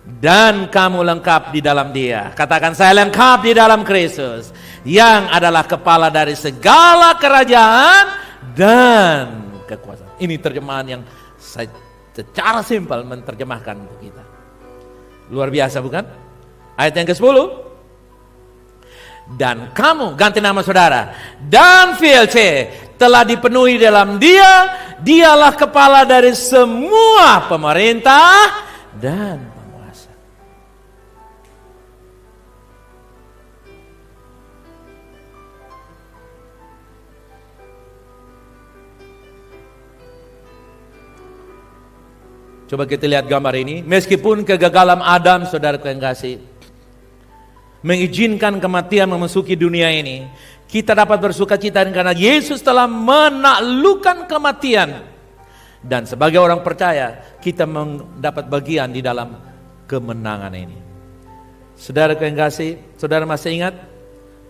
dan kamu lengkap di dalam Dia. Katakan, saya lengkap di dalam Kristus, yang adalah kepala dari segala kerajaan dan kekuasaan. Ini terjemahan yang saya secara simpel menerjemahkan untuk kita. Luar biasa, bukan? Ayat yang ke-10. Dan kamu, ganti nama saudara, dan VLC telah dipenuhi dalam Dia. Dialah kepala dari semua pemerintah dan penguasa. Coba kita lihat gambar ini. Meskipun kegagalan Adam, saudara yang kasih, mengizinkan kematian memasuki dunia ini, kita dapat bersuka cita karena Yesus telah menaklukkan kematian. Dan sebagai orang percaya, kita mendapat bagian di dalam kemenangan ini. Saudara yang kasih, saudara masih ingat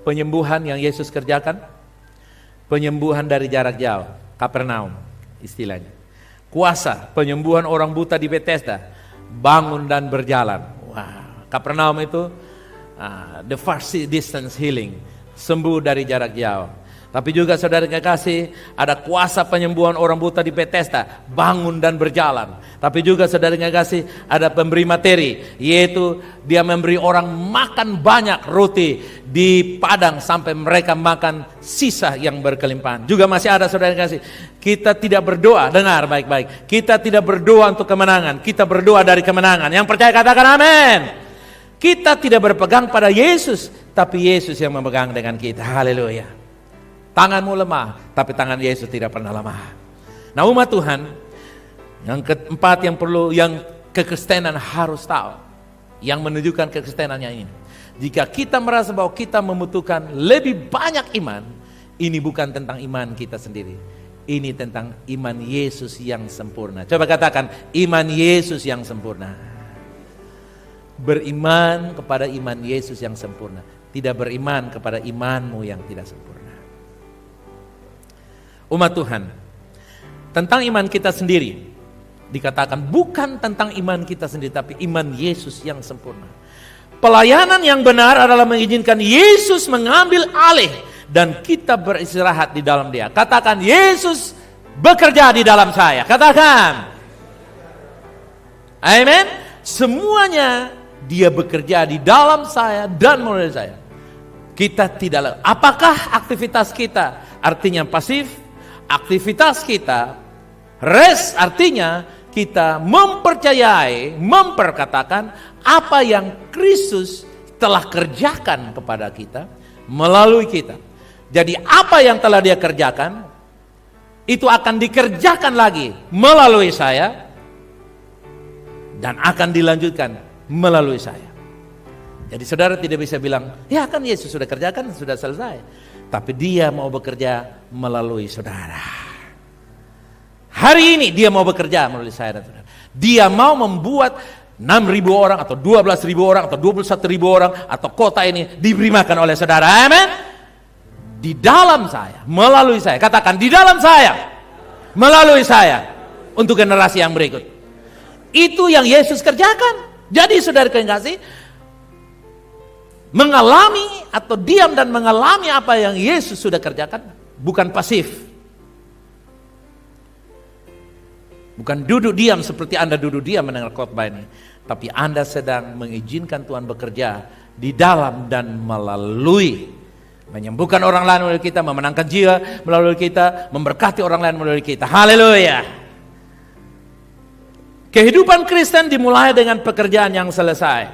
penyembuhan yang Yesus kerjakan? Penyembuhan dari jarak jauh, Kapernaum istilahnya. Kuasa penyembuhan orang buta di Bethesda, bangun dan berjalan. Wah, Kapernaum itu the fast distance healing, sembuh dari jarak jauh. Tapi juga saudara kekasih, ada kuasa penyembuhan orang buta di Bethesda, bangun dan berjalan. Tapi juga saudara kekasih, ada pemberi materi, yaitu dia memberi orang makan banyak roti di padang sampai mereka makan sisa yang berkelimpahan. Juga masih ada saudara kekasih, kita tidak berdoa, dengar baik-baik, kita tidak berdoa untuk kemenangan, kita berdoa dari kemenangan. Yang percaya katakan amin. Kita tidak berpegang pada Yesus, tapi Yesus yang memegang dengan kita. Haleluya. Tanganmu lemah, tapi tangan Yesus tidak pernah lemah. Nah, umat Tuhan, yang keempat yang perlu, yang kekristenan harus tahu, yang menunjukkan kekristenannya ini. Jika kita merasa bahwa kita membutuhkan lebih banyak iman, ini bukan tentang iman kita sendiri. Ini tentang iman Yesus yang sempurna. Coba katakan, iman Yesus yang sempurna. beriman kepada iman Yesus yang sempurna, tidak beriman kepada imanmu yang tidak sempurna. Umat Tuhan, tentang iman kita sendiri dikatakan bukan tentang iman kita sendiri, tapi iman Yesus yang sempurna. Pelayanan yang benar adalah mengizinkan Yesus mengambil alih dan kita beristirahat di dalam Dia. Katakan, Yesus bekerja di dalam saya. Katakan. Amin. Semuanya Dia bekerja di dalam saya dan melalui saya. Kita tidak. Apakah aktivitas kita artinya pasif? Aktivitas kita rest artinya kita mempercayai, memperkatakan apa yang Kristus telah kerjakan kepada kita melalui kita. Jadi apa yang telah Dia kerjakan itu akan dikerjakan lagi melalui saya dan akan dilanjutkan melalui saya. Jadi saudara tidak bisa bilang, ya kan Yesus sudah kerjakan, sudah selesai. Tapi Dia mau bekerja melalui saudara. Hari ini Dia mau bekerja melalui saya dan saudara. Dia mau membuat 6.000 orang atau 12.000 orang atau 21.000 orang atau kota ini diberi makan oleh saudara. Amin. Di dalam saya, melalui saya. Katakan, di dalam saya, melalui saya, untuk generasi yang berikut. Itu yang Yesus kerjakan. Jadi saudara yang kasih, mengalami atau diam dan mengalami apa yang Yesus sudah kerjakan, bukan pasif. Bukan duduk diam seperti Anda duduk diam mendengar khotbah ini, tapi Anda sedang mengizinkan Tuhan bekerja di dalam dan melalui, menyembuhkan orang lain melalui kita, memenangkan jiwa melalui kita, memberkati orang lain melalui kita. Haleluya. Kehidupan Kristen dimulai dengan pekerjaan yang selesai,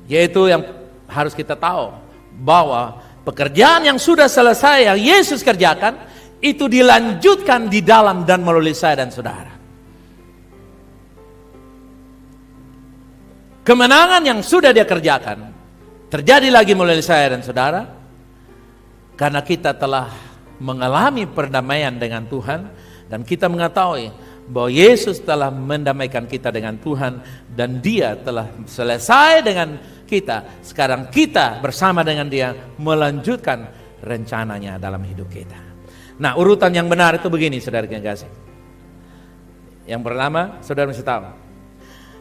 yaitu yang harus kita tahu bahwa pekerjaan yang sudah selesai yang Yesus kerjakan itu dilanjutkan di dalam dan melalui saya dan saudara. Kemenangan yang sudah Dia kerjakan terjadi lagi melalui saya dan saudara karena kita telah mengalami perdamaian dengan Tuhan dan kita mengetahui bahwa Yesus telah mendamaikan kita dengan Tuhan dan Dia telah selesai dengan kita. Sekarang kita bersama dengan Dia melanjutkan rencananya dalam hidup kita. Nah, urutan yang benar itu begini, saudara yang kasih. Yang pertama, saudara mesti tahu,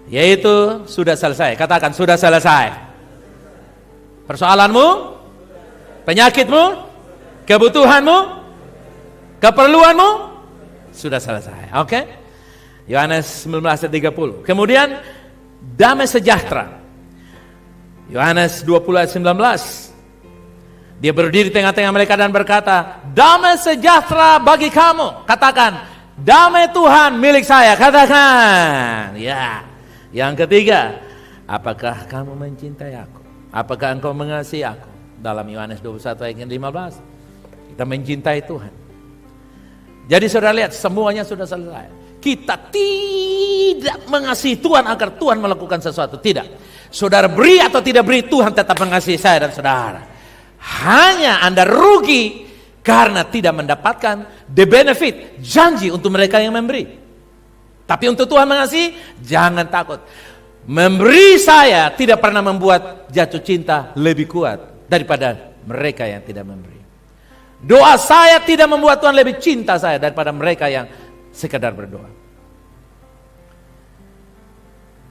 yaitu sudah selesai. Katakan, sudah selesai. Persoalanmu, penyakitmu, kebutuhanmu, keperluanmu, sudah selesai. Oke? Yohanes 19:30. Kemudian, damai sejahtera. Yohanes 20:19. Dia berdiri tengah-tengah mereka dan berkata, damai sejahtera bagi kamu. Katakan, damai Tuhan milik saya. Katakan, ya. Yang ketiga, apakah kamu mencintai aku? Apakah engkau mengasihi aku? Dalam Yohanes 21 ayat 15, kita mencintai Tuhan. Jadi saudara lihat, semuanya sudah selesai. Kita tidak mengasihi Tuhan agar Tuhan melakukan sesuatu. Tidak. Saudara beri atau tidak beri, Tuhan tetap mengasihi saya dan saudara. Hanya Anda rugi karena tidak mendapatkan the benefit, janji untuk mereka yang memberi. Tapi untuk Tuhan mengasihi, jangan takut. Memberi saya tidak pernah membuat jatuh cinta lebih kuat daripada mereka yang tidak memberi. Doa saya tidak membuat Tuhan lebih cinta saya daripada mereka yang sekedar berdoa.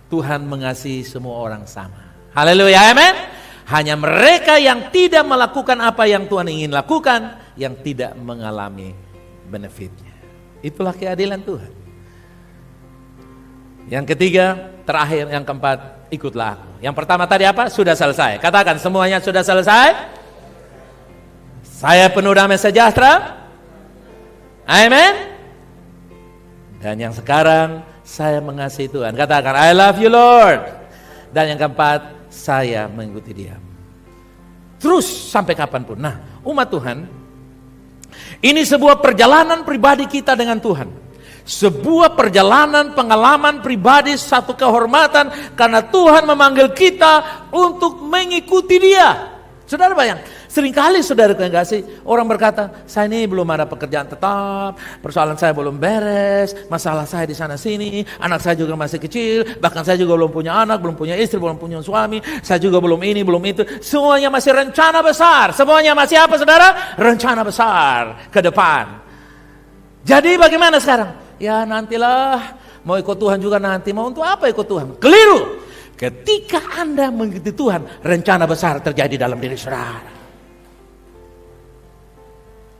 Tuhan mengasihi semua orang sama. Haleluya, amin. Hanya mereka yang tidak melakukan apa yang Tuhan ingin lakukan, yang tidak mengalami benefitnya. Itulah keadilan Tuhan. Yang ketiga, terakhir, yang keempat, ikutlah aku. Yang pertama tadi apa? Sudah selesai. Katakan, semuanya sudah selesai. Saya penuh damai sejahtera. Amin. Dan yang sekarang, saya mengasihi Tuhan. Katakan, I love you Lord. Dan yang keempat, saya mengikuti Dia. Terus sampai kapanpun. Nah, umat Tuhan, ini sebuah perjalanan pribadi kita dengan Tuhan. Sebuah perjalanan pengalaman pribadi, satu kehormatan karena Tuhan memanggil kita untuk mengikuti Dia. Saudara bayang, Seringkali saudara yang kasih, orang berkata, saya ini belum ada pekerjaan tetap, persoalan saya belum beres, masalah saya di sana sini, anak saya juga masih kecil, bahkan saya juga belum punya anak, belum punya istri, belum punya suami, saya juga belum ini, belum itu. Semuanya masih rencana besar. Semuanya masih apa saudara? Rencana besar ke depan. Jadi bagaimana sekarang? Ya nantilah, mau ikut Tuhan juga nanti, mau untuk apa ikut Tuhan? Keliru. Ketika Anda mengikuti Tuhan, rencana besar terjadi dalam diri saudara.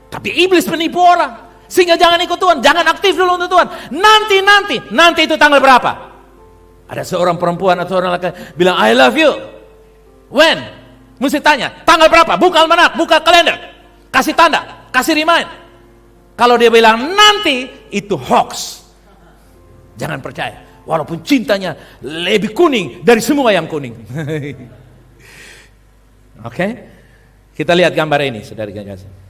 Tapi iblis menipu orang, sehingga jangan ikut Tuhan, jangan aktif dulu untuk Tuhan. Nanti itu tanggal berapa? Ada seorang perempuan atau seorang laki bilang I love you. When? Mesti tanya, tanggal berapa? Buka almanak, buka kalender, kasih tanda, kasih remind. Kalau dia bilang nanti, itu hoax. Jangan percaya, walaupun cintanya lebih kuning dari semua yang kuning. Oke? Kita lihat gambar ini, saudara kasih.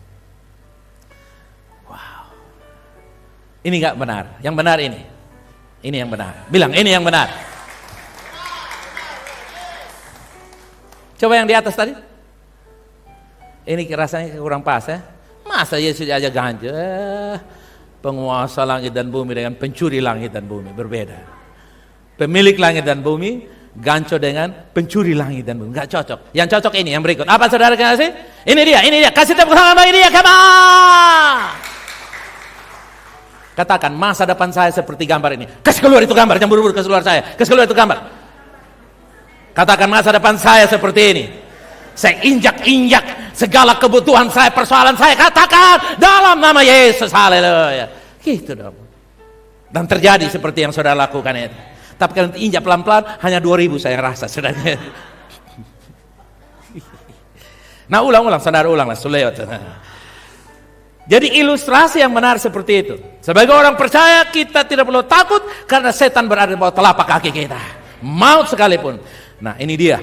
Ini enggak benar. Yang benar ini. Ini yang benar. Bilang ini yang benar. Coba yang di atas tadi. Ini rasanya kurang pas ya. Masa Yesus aja ganja. Penguasa langit dan bumi dengan pencuri langit dan bumi berbeda. Pemilik langit dan bumi ganco dengan pencuri langit dan bumi. Enggak cocok. Yang cocok ini yang berikut. Apa saudara kasih? Ini dia. Kasih tepuk tangan bagi dia. Come on. Katakan masa depan saya seperti gambar ini. Kasih keluar itu gambar, jangan buru-buru kasih keluar saya. Kasih keluar itu gambar. Katakan masa depan saya seperti ini. Saya injak-injak segala kebutuhan saya, persoalan saya. Katakan dalam nama Yesus. Haleluya. Gitu dong. Dan terjadi seperti yang saudara lakukan itu. Tapi kalau injak pelan-pelan hanya 2.000 saya rasa saudara. Nah ulang-ulang saudara ulanglah sulewat. Jadi ilustrasi yang benar seperti itu. Sebagai orang percaya kita tidak perlu takut karena setan berada di bawah telapak kaki kita. Maut sekalipun. Nah ini dia.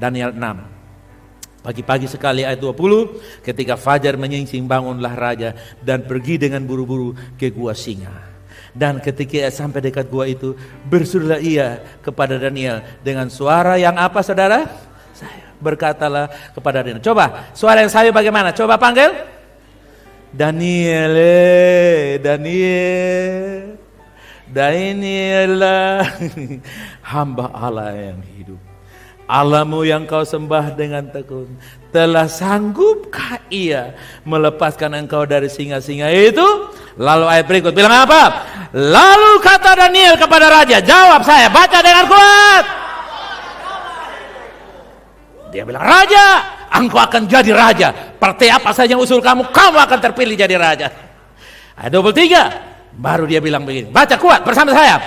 Daniel 6. Pagi-pagi sekali ayat 20. Ketika fajar menyingsing bangunlah raja dan pergi dengan buru-buru ke gua singa. Dan ketika ia sampai dekat gua itu berserulah ia kepada Daniel dengan suara yang apa saudara? Saya berkatalah kepada Daniel. Coba suara yang sayu bagaimana? Coba panggil. Daniel, hamba Allah yang hidup. Allahmu yang kau sembah dengan tekun, telah sanggupkah ia melepaskan engkau dari singa-singa itu? Lalu ayat berikut bilang apa? Lalu kata Daniel kepada raja, jawab saya, baca dengan kuat. Dia bilang, raja, engkau akan jadi raja. Partai apa saja yang usul kamu, kamu akan terpilih jadi raja. Ayat 23, baru dia bilang begini. Baca kuat bersama saya.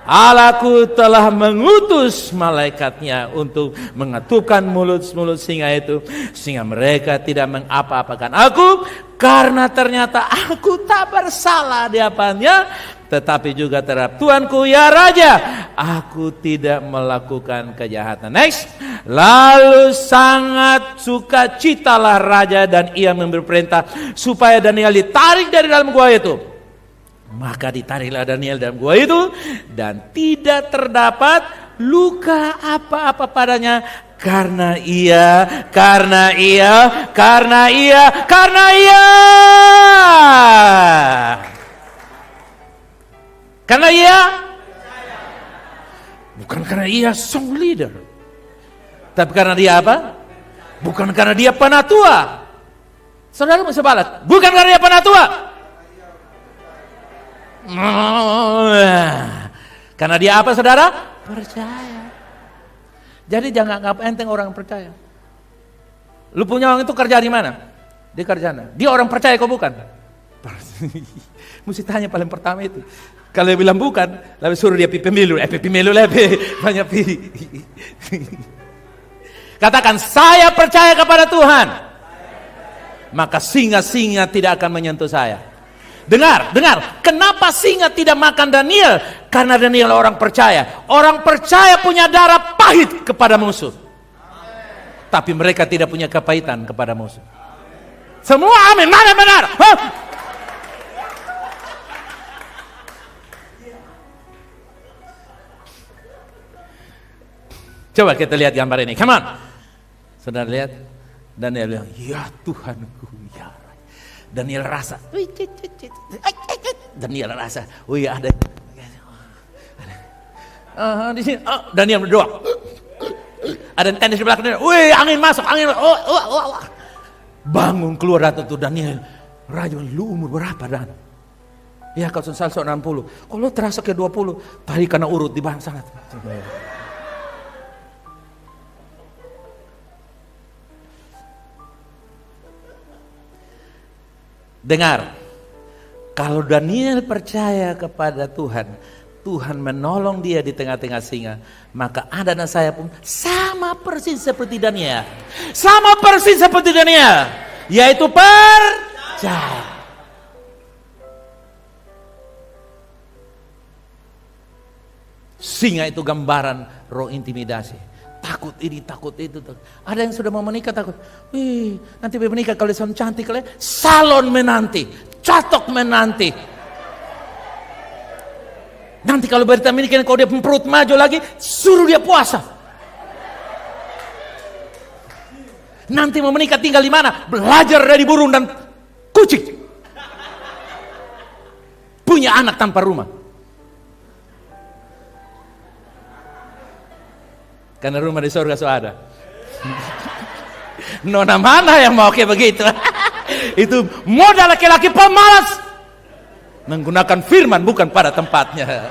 Allahku telah mengutus malaikatnya untuk mengatupkan mulut-mulut singa itu, sehingga mereka tidak mengapa-apakan aku, karena ternyata aku tak bersalah di hadapannya, tetapi juga terhadap Tuanku ya Raja, aku tidak melakukan kejahatan. Next. Lalu sangat sukacitalah raja dan ia memberi perintah supaya Daniel ditarik dari dalam gua itu. Maka ditariklah Daniel dalam gua itu dan tidak terdapat luka apa-apa padanya karena ia bukan karena ia song leader, tapi karena dia apa? Bukan karena dia penatua. Saudara mesti balas, bukan karena dia penatua. Karena dia apa saudara? Percaya. Jadi jangan anggap enteng orang percaya. Lu punya uang itu kerja di mana? Di kerjaan. Dia orang percaya kok bukan? Mesti tanya paling pertama itu. Kalau dia bilang bukan, lalu suruh dia pemilu lebih banyak pilih. Katakan saya percaya kepada Tuhan. Maka singa-singa tidak akan menyentuh saya. Dengar, kenapa singa tidak makan Daniel? Karena Daniel orang percaya. Orang percaya punya darah pahit kepada musuh. Tapi mereka tidak punya kepahitan kepada musuh. Semua amin, mana benar? Huh? Coba kita lihat gambar ini, come on. Saudara lihat, Daniel bilang, ya Tuhanku, ya. Daniel rasa, Daniel rasa, oh ya ada. Di sini, Daniel berdoa. Ada tenis di belakang, wih angin masuk, angin, bangun keluar datang tuh Daniel. Raja, lu umur berapa Dan? Ya kalau sensal 60. Kalau terasa ke 20, tadi karena urut di bangsa. Dengar, kalau Daniel percaya kepada Tuhan, Tuhan menolong dia di tengah-tengah singa, maka Anda dan saya pun sama persis seperti Daniel. Sama persis seperti Daniel, yaitu percaya. Singa itu gambaran roh intimidasi. Takut ini, takut itu. Ada yang sudah mau menikah takut. Wih, nanti menikah kalau salon cantik, kalau salon menanti, catok menanti. Nanti kalau berita menikah, kalau dia perut maju lagi, suruh dia puasa. Nanti mau menikah tinggal di mana? Belajar dari burung dan kucing. Punya anak tanpa rumah. Karena rumah di surga sudah ada. Nona mana yang mau kayak begitu? Itu modal laki-laki pemalas. Menggunakan firman bukan pada tempatnya.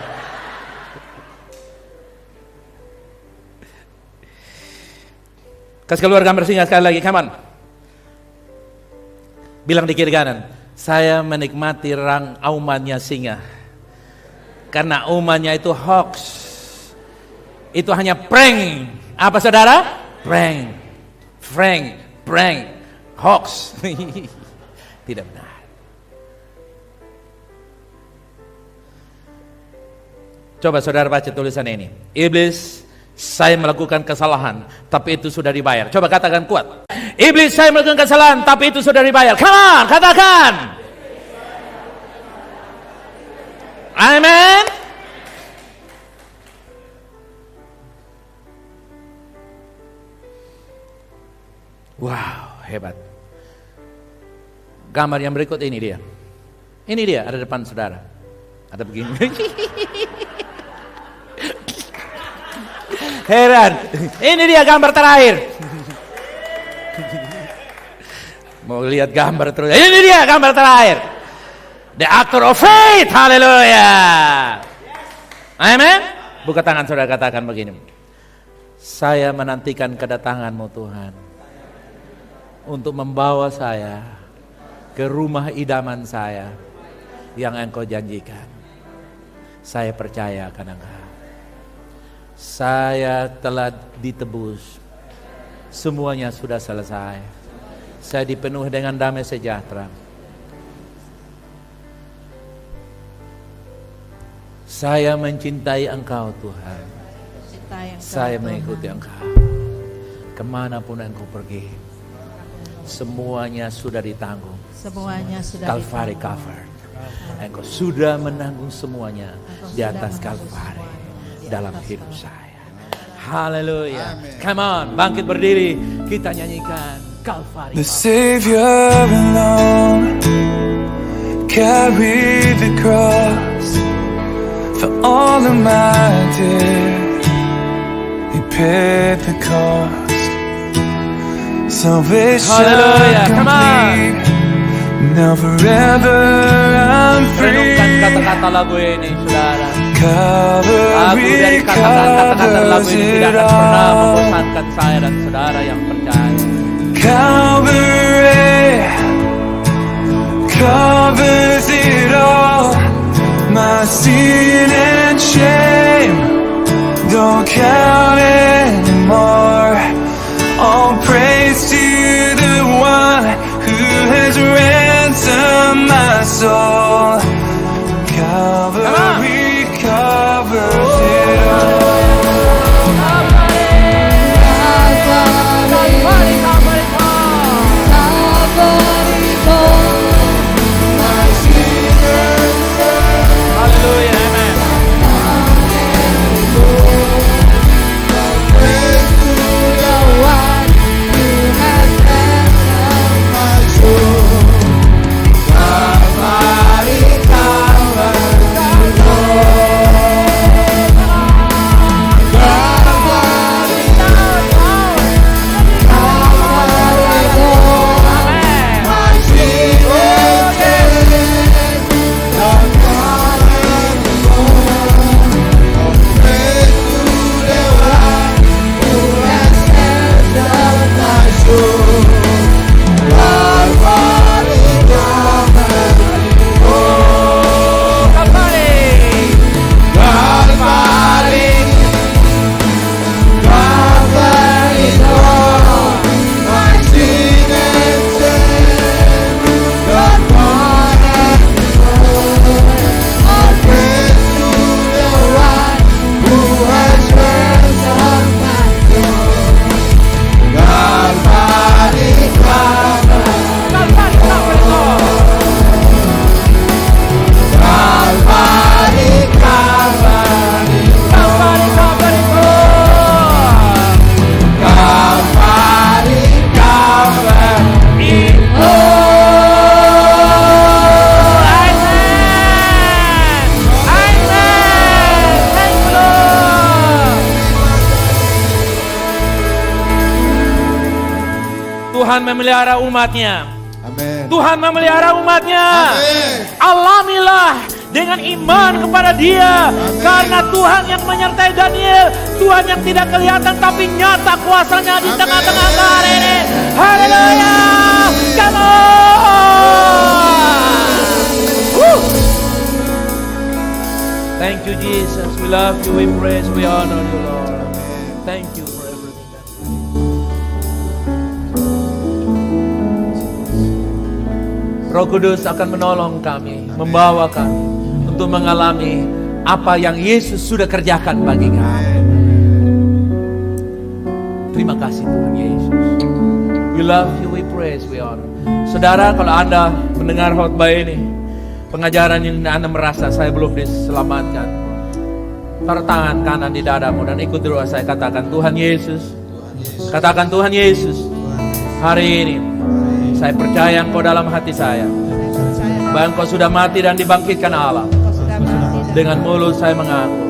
Kasih keluar gambar singa sekali lagi, come on. Bilang di kiri kanan, saya menikmati aumannya singa. Karena aumannya itu hoax. Itu hanya prank. Apa saudara? Prank, hoax. Tidak benar. Coba saudara baca tulisan ini. Iblis, saya melakukan kesalahan, tapi itu sudah dibayar. Coba katakan kuat. Iblis, saya melakukan kesalahan, tapi itu sudah dibayar. Come on, katakan. Amen. Wow, hebat. Gambar yang berikut ini dia. Ini dia, ada depan saudara. Ada begini. Heran. Ini dia gambar terakhir. Mau lihat gambar terus. Ini dia gambar terakhir. The actor of faith. Haleluya. Amen. Buka tangan saudara, katakan begini. Saya menantikan kedatanganmu Tuhan. Untuk membawa saya ke rumah idaman saya yang Engkau janjikan. Saya percaya akan Engkau. Saya telah ditebus. Semuanya sudah selesai. Saya dipenuhi dengan damai sejahtera. Saya mencintai Engkau Tuhan. Saya mengikuti Engkau. Kemanapun Engkau pergi. Semuanya sudah ditanggung. Semuanya sudah Calvary covered. Engkau sudah menanggung semuanya di atas Calvary dalam hidup saya. Haleluya. Come on, bangkit berdiri. Kita nyanyikan Calvary. The Savior alone carried the cross for all of my debt. He paid the cost. Salvation complete. Now forever I'm free. Renungkan kata-kata lagu ini, saudara. Lagu dari Calvary kata-kata lagu ini tidak covers it akan pernah all. membosankan saya dan saudara yang percaya. Calvary covers it all. My sin and shame don't count anymore. All praise to the one who has ransomed my soul. Calvary covers it all. Haleluya, amen. Tuhan memelihara umatnya. Amin. Tuhan memelihara umatnya. Amin. Alamilah dengan iman kepada Dia. Karena Tuhan yang menyertai Daniel, Tuhan yang tidak kelihatan tapi nyata kuasanya di tengah-tengah hari ini. Haleluya. Come on. Thank you, Jesus. We love you, we praise, we honor you, Lord. Thank you for everything. Roh Kudus akan menolong kami, membawa kami untuk mengalami apa yang Yesus sudah kerjakan bagi kami. Terima kasih Tuhan Yesus. We love you, we praise, we honor. Saudara, kalau Anda mendengar khotbah ini, pengajaran ini Anda merasa saya belum diselamatkan, taruh tangan kanan di dadamu dan ikut doa saya. Katakan, Tuhan Yesus. Katakan, Tuhan Yesus, hari ini saya percaya Engkau dalam hati saya, bahwa Engkau sudah mati dan dibangkitkan Allah. Dengan mulut saya mengaku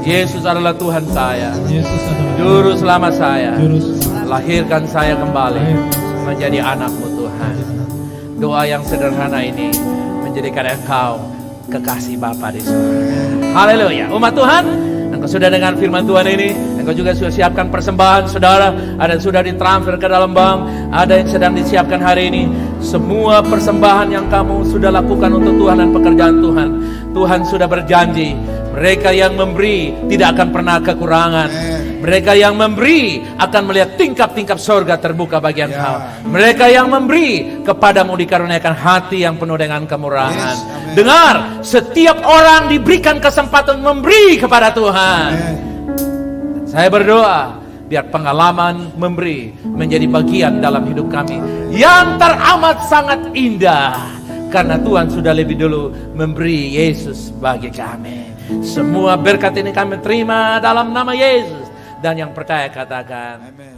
Yesus adalah Tuhan saya, Juru Selamat saya. Lahirkan saya kembali menjadi anak-Mu Tuhan. Doa yang sederhana ini menjadikan Engkau kekasih Bapa di surga. Haleluya. Umat Tuhan, Engkau sudah dengar firman Tuhan ini. Engkau juga sudah siapkan persembahan, saudara. Ada yang sudah ditransfer ke dalam bank, ada yang sedang disiapkan hari ini. Semua persembahan yang kamu sudah lakukan untuk Tuhan dan pekerjaan Tuhan, Tuhan sudah berjanji, mereka yang memberi tidak akan pernah kekurangan. Mereka yang memberi akan melihat tingkap-tingkap surga terbuka bagi engkau. Mereka yang memberi, kepadamu dikaruniakan hati yang penuh dengan kemurahan. Dengar, setiap orang diberikan kesempatan memberi kepada Tuhan. Saya berdoa, biar pengalaman memberi menjadi bagian dalam hidup kami yang teramat sangat indah. Karena Tuhan sudah lebih dulu memberi Yesus bagi kami. Semua berkat ini kami terima dalam nama Yesus. Dan yang percaya katakan, amin.